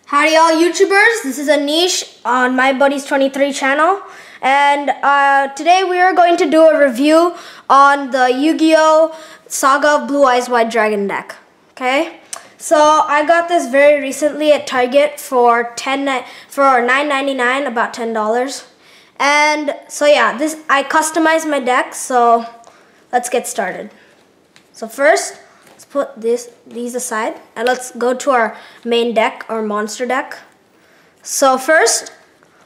Howdy all YouTubers, this is Anish on My Buddies 23 channel, and today we are going to do a review on the Yu-Gi-Oh! Saga of Blue Eyes White Dragon deck. Okay, so I got this very recently at Target for $9.99, about $10. And so yeah, I customized my deck, so let's get started. So first, let's put these aside and let's go to our main deck, our monster deck. So first,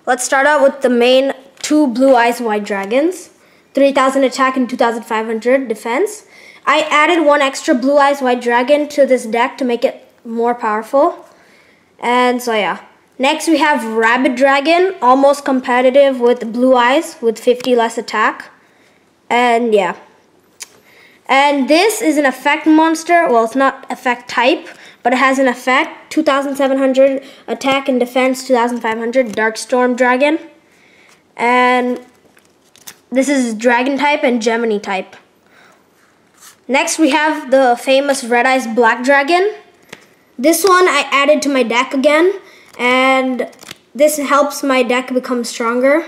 let's start out with the main two Blue Eyes White Dragons, 3000 attack and 2500 defense. I added one extra Blue Eyes White Dragon to this deck to make it more powerful. And so yeah. Next we have Rabbit Dragon, almost competitive with Blue Eyes with 50 less attack. And yeah. And this is an effect monster. Well, it's not effect type, but it has an effect. 2700 attack and defense, 2500 Darkstorm Dragon. And this is Dragon type and Gemini type. Next we have the famous Red Eyes Black Dragon. This one I added to my deck again, and this helps my deck become stronger.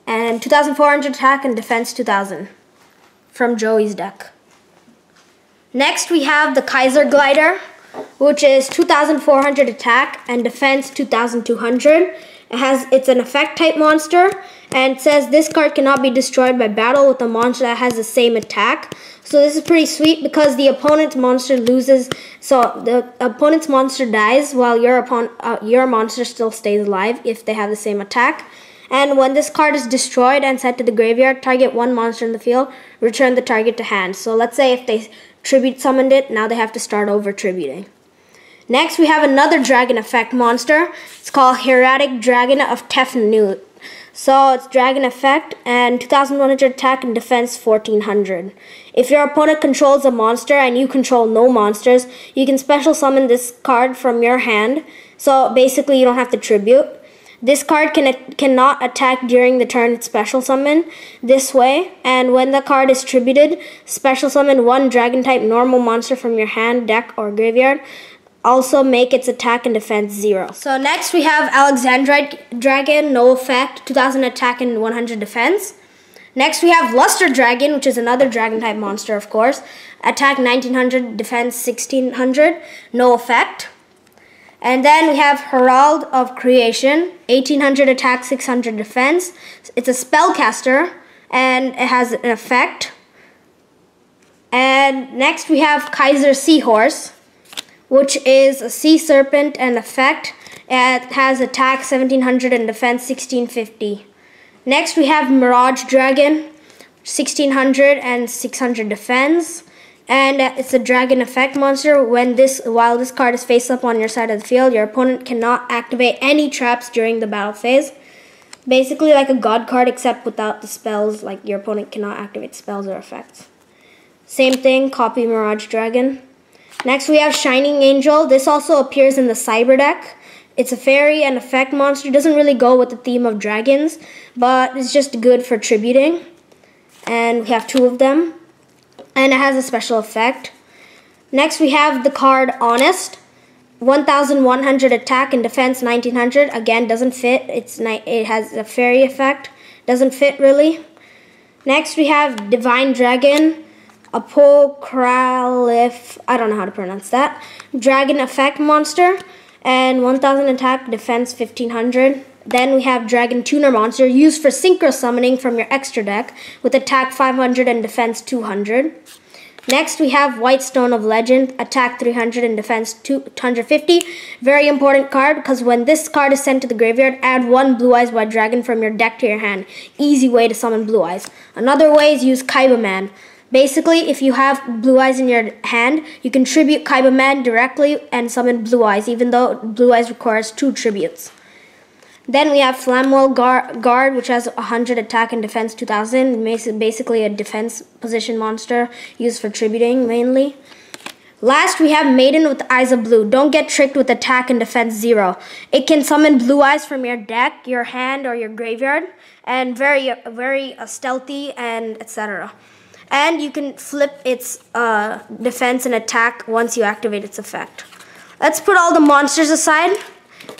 And 2400 attack and defense 2000 from Joey's deck. Next we have the Kaiser Glider, which is 2400 attack and defense 2200. It's an effect type monster, and it says this card cannot be destroyed by battle with a monster that has the same attack. So this is pretty sweet because the opponent's monster loses, so the opponent's monster dies while your monster still stays alive if they have the same attack. And when this card is destroyed and sent to the graveyard, target one monster in the field, return the target to hand. So let's say if they tribute summoned it, now they have to start over tributing. Next we have another dragon effect monster. It's called Hieratic Dragon of Tefnut. So it's dragon effect and 2100 attack and defense 1400. If your opponent controls a monster and you control no monsters, you can special summon this card from your hand. So basically you don't have to tribute. This card cannot attack during the turn it's special summon this way, and when the card is tributed, special summon one dragon type normal monster from your hand, deck, or graveyard. Also make its attack and defense 0. So next we have Alexandrite Dragon, no effect, 2000 attack and 100 defense. Next we have Luster Dragon, which is another dragon type monster, of course. Attack 1900, defense 1600, no effect. And then we have Herald of Creation, 1800 attack, 600 defense. It's a spellcaster and it has an effect. And next we have Kaiser Seahorse, which is a sea serpent and effect. It has attack 1700 and defense 1650. Next we have Mirage Dragon, 1600 and 600 defense. And it's a dragon effect monster. While this card is face up on your side of the field, your opponent cannot activate any traps during the battle phase. Basically like a god card, except without the spells, like your opponent cannot activate spells or effects. Same thing, copy Mirage Dragon. Next we have Shining Angel. This also appears in the Cyber deck. It's a fairy and effect monster. It doesn't really go with the theme of dragons, but it's just good for tributing. And we have two of them. And it has a special effect. Next we have the card Honest, 1100 attack and defense 1900. Again, doesn't fit. It has a fairy effect. Doesn't fit really. Next we have Divine Dragon, Apocryph, I don't know how to pronounce that. Dragon effect monster and 1000 attack, defense 1500. Then we have Dragon Tuner monster, used for synchro summoning from your extra deck with attack 500 and defense 200. Next we have White Stone of Legend, attack 300 and defense 250. Very important card because when this card is sent to the graveyard, add one Blue Eyes White Dragon from your deck to your hand. Easy way to summon Blue Eyes. Another way is use Kaiba Man. Basically, if you have Blue Eyes in your hand, you can tribute Kaiba Man directly and summon Blue Eyes, even though Blue Eyes requires 2 tributes. Then we have Flamwell Guard, which has 100 attack and defense 2000. Basically a defense position monster used for tributing mainly. Last we have Maiden with Eyes of Blue. Don't get tricked with attack and defense 0. It can summon Blue Eyes from your deck, your hand, or your graveyard, and very stealthy and etc. And you can flip its defense and attack once you activate its effect. Let's put all the monsters aside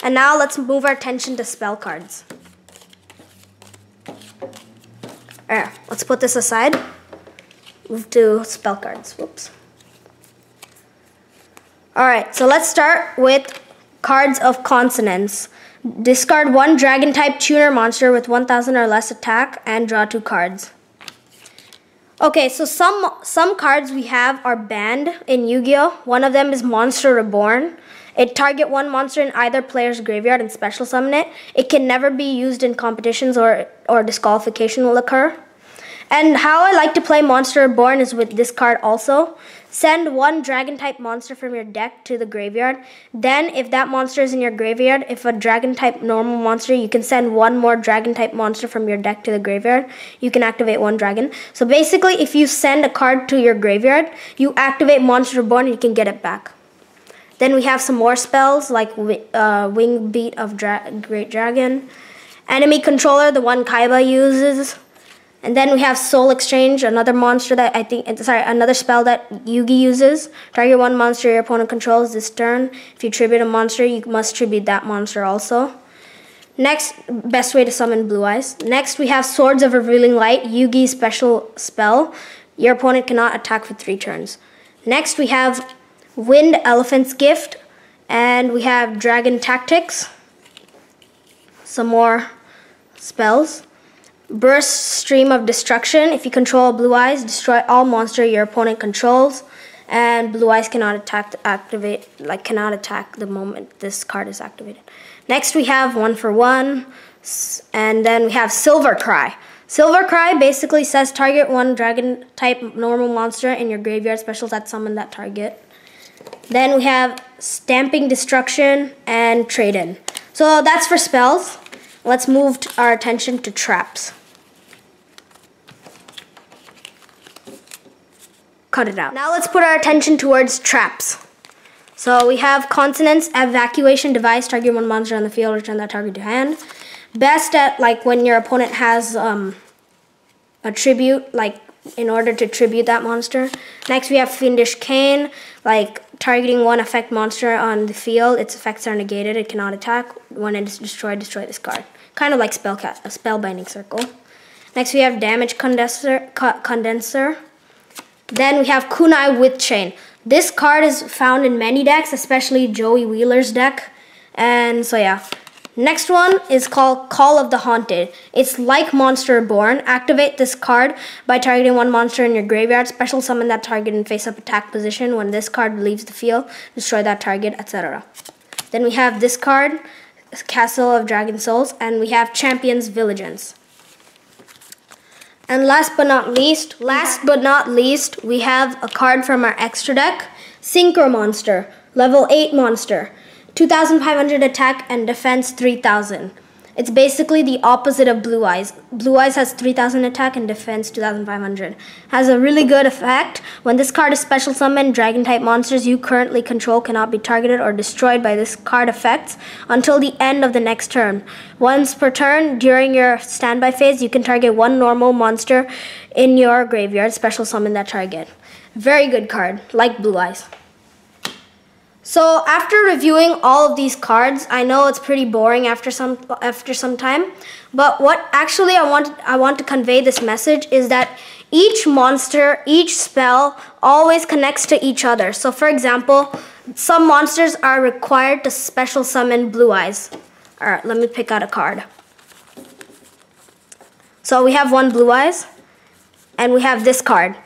And now let's move our attention to spell cards. Alright, let's put this aside. Move to spell cards. Whoops. Alright, so let's start with cards of consonants. Discard one dragon type tuner monster with 1000 or less attack and draw 2 cards. Okay, so some cards we have are banned in Yu-Gi-Oh! One of them is Monster Reborn. It target one monster in either player's graveyard and special summon it. It can never be used in competitions or disqualification will occur. And how I like to play Monster Reborn is with this card also. Send one dragon type monster from your deck to the graveyard. Then if that monster is in your graveyard, if a dragon type normal monster, you can send one more dragon type monster from your deck to the graveyard. You can activate one dragon. So basically if you send a card to your graveyard, you activate Monster Reborn and you can get it back. Then we have some more spells like Wing Beat of Great Dragon. Enemy Controller, the one Kaiba uses. And then we have Soul Exchange, another monster that another spell that Yugi uses. Target one monster your opponent controls this turn. If you tribute a monster, you must tribute that monster also. Next, best way to summon Blue Eyes. Next, we have Swords of Revealing Light, Yugi's special spell. Your opponent cannot attack for 3 turns. Next, we have Wind Elephant's Gift, and we have Dragon Tactics. Some more spells. Burst Stream of Destruction. If you control Blue Eyes, destroy all monster your opponent controls, and Blue Eyes cannot cannot attack the moment this card is activated. Next we have 1-for-1, and then we have Silver Cry. Silver Cry basically says target one dragon type normal monster in your graveyard special that summon that target. Then we have Stamping Destruction and Trade In. So that's for spells. Let's move our attention to traps. Cut it out. Now let's put our attention towards traps. So we have Consonants, Evacuation Device, target one monster on the field, return that target to hand. Best at when your opponent has a tribute, in order to tribute that monster. Next we have Fiendish Cane, targeting one effect monster on the field, its effects are negated, it cannot attack. When it is destroyed, destroy this card. Kind of like a Spellbinding Circle. Next we have Damage Condenser. Then we have Kunai with Chain. This card is found in many decks, especially Joey Wheeler's deck. And so yeah. Next one is called Call of the Haunted. It's like Monster Reborn. Activate this card by targeting one monster in your graveyard. Special summon that target in face-up attack position. When this card leaves the field, destroy that target, etc. Then we have this card, Castle of Dragon Souls, and we have Champion's Vigilance. And last but not least, we have a card from our extra deck, Synchro Monster, level 8 monster, 2,500 attack and defense 3,000. It's basically the opposite of Blue Eyes. Blue Eyes has 3,000 attack and defense 2,500. Has a really good effect. When this card is special summoned, dragon type monsters you currently control cannot be targeted or destroyed by this card effects until the end of the next turn. Once per turn, during your standby phase, you can target one normal monster in your graveyard, special summon that target. Very good card, like Blue Eyes. So after reviewing all of these cards, I know it's pretty boring after some time, but what actually I want to convey this message is that each monster, each spell always connects to each other. So for example, some monsters are required to special summon Blue Eyes. Alright, let me pick out a card. So we have one Blue Eyes, and we have this card.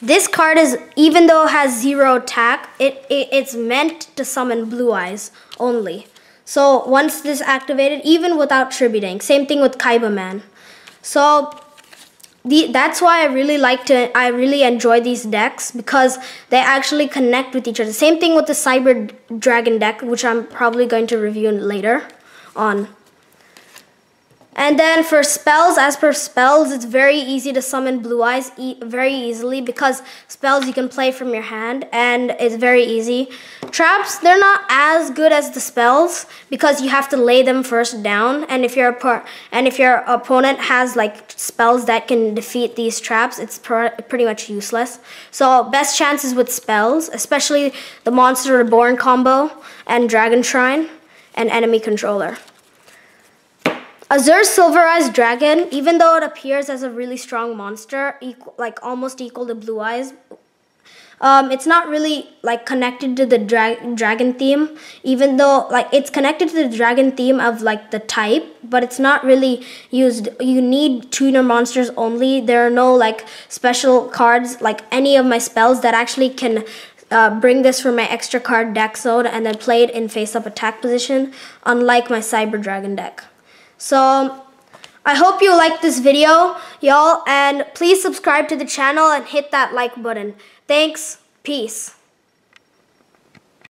This card is, even though it has 0 attack, it's meant to summon Blue Eyes only. So once this is activated, even without tributing, same thing with Kaiba Man. So that's why I really enjoy these decks, because they actually connect with each other. Same thing with the Cyber Dragon deck, which I'm probably going to review later on. And then for spells, as per spells, it's very easy to summon Blue Eyes very easily, because spells you can play from your hand and it's very easy. Traps, they're not as good as the spells because you have to lay them first down, and if your opponent has spells that can defeat these traps, it's pretty much useless. So best chances with spells, especially the Monster Reborn combo and Dragon Shrine. and enemy controller. Azur's Silverized Dragon, even though it appears as a really strong monster, almost equal to Blue Eyes, it's not really like connected to the dragon theme, even though like it's connected to the dragon theme of like the type, but it's not really used. You need tuner monsters only. There are no like special cards like any of my spells that actually can bring this from my extra card deck zone and then play it in face-up attack position, unlike my Cyber Dragon deck. So I hope you liked this video, y'all, and please subscribe to the channel and hit that like button. Thanks. Peace.